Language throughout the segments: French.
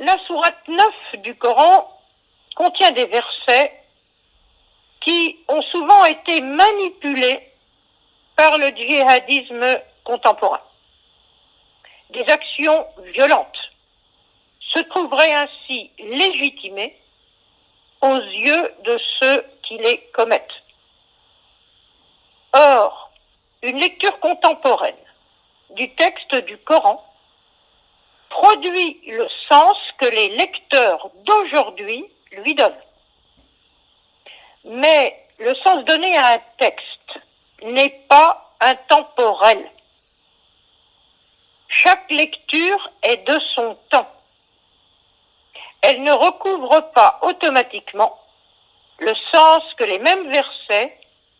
La sourate 9 du Coran contient des versets qui ont souvent été manipulés par le djihadisme contemporain. Des actions violentes se trouveraient ainsi légitimées aux yeux de ceux qui les commettent. Or, une lecture contemporaine du texte du Coran produit le sens que les lecteurs d'aujourd'hui lui donnent. Mais le sens donné à un texte n'est pas intemporel. Chaque lecture est de son temps. Elle ne recouvre pas automatiquement le sens que les mêmes versets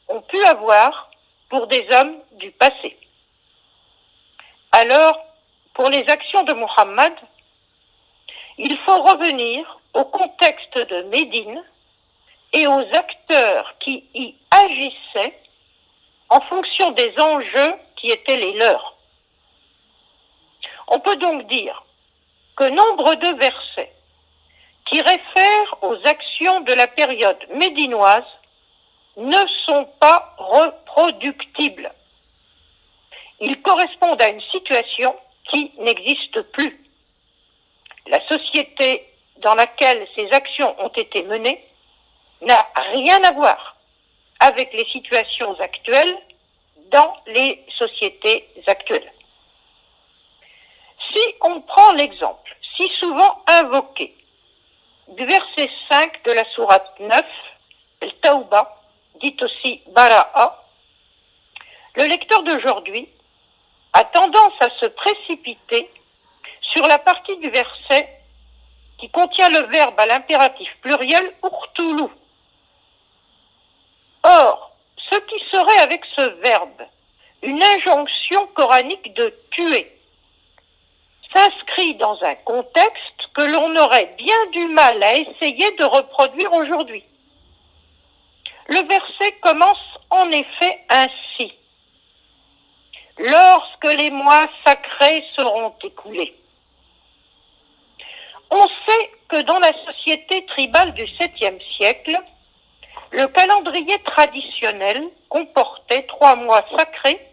ont pu avoir pour des hommes du passé. Alors, pour les actions de Muhammad, il faut revenir au contexte de Médine et aux acteurs qui y agissaient en fonction des enjeux qui étaient les leurs. On peut donc dire que nombre de versets qui réfèrent aux actions de la période médinoise ne sont pas reproductibles. Ils correspondent à une situation qui n'existe plus. La société dans laquelle ces actions ont été menées n'a rien à voir avec les situations actuelles dans les sociétés actuelles. Si on prend l'exemple si souvent invoqué du verset 5 de la sourate 9, le Tawbah, dit aussi Bara'a, le lecteur d'aujourd'hui a tendance à se précipiter sur la partie du verset qui contient le verbe à l'impératif pluriel urtulu. Or, ce qui serait avec ce verbe une injonction coranique de tuer s'inscrit dans un contexte que l'on aurait bien du mal à essayer de reproduire aujourd'hui. Le verset commence en effet ainsi. Lorsque les mois sacrés seront écoulés. On sait que dans la société tribale du 7e siècle, le calendrier traditionnel comportait 3 mois sacrés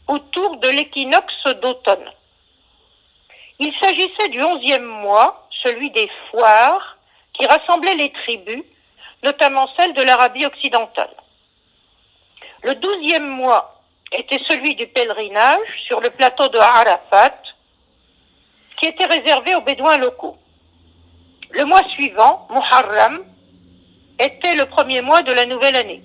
autour de l'équinoxe d'automne. Il s'agissait du 11e mois, celui des foires, qui rassemblait les tribus, notamment celles de l'Arabie occidentale. Le 12e mois était celui du pèlerinage sur le plateau de Arafat, qui était réservé aux bédouins locaux. Le mois suivant, Muharram, était le premier mois de la nouvelle année.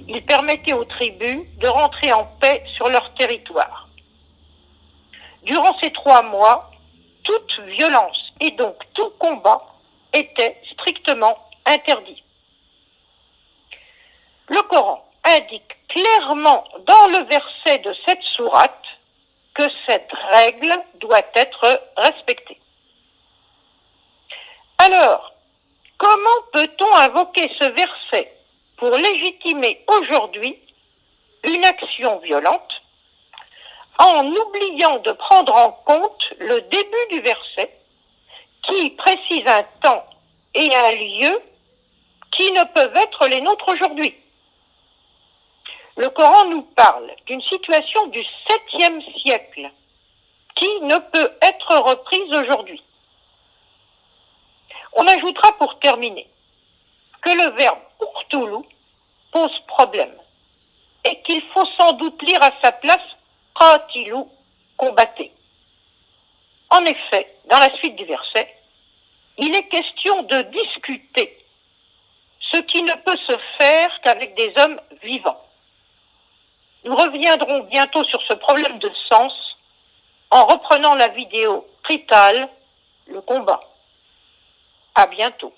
Il permettait aux tribus de rentrer en paix sur leur territoire. Durant ces 3 mois, toute violence et donc tout combat était strictement interdit. Le Coran indique clairement dans le verset de cette sourate que cette règle doit être respectée. Alors, comment peut-on invoquer ce verset pour légitimer aujourd'hui une action violente en oubliant de prendre en compte le début du verset qui précise un temps et un lieu qui ne peuvent être les nôtres aujourd'hui? Le Coran nous parle d'une situation du 7e siècle qui ne peut être reprise aujourd'hui. On ajoutera pour terminer que le verbe urtulu pose problème et qu'il faut sans doute lire à sa place qatilu, combattez. En effet, dans la suite du verset, il est question de discuter, ce qui ne peut se faire qu'avec des hommes vivants. Nous reviendrons bientôt sur ce problème de sens en reprenant la vidéo Qital, le combat. À bientôt.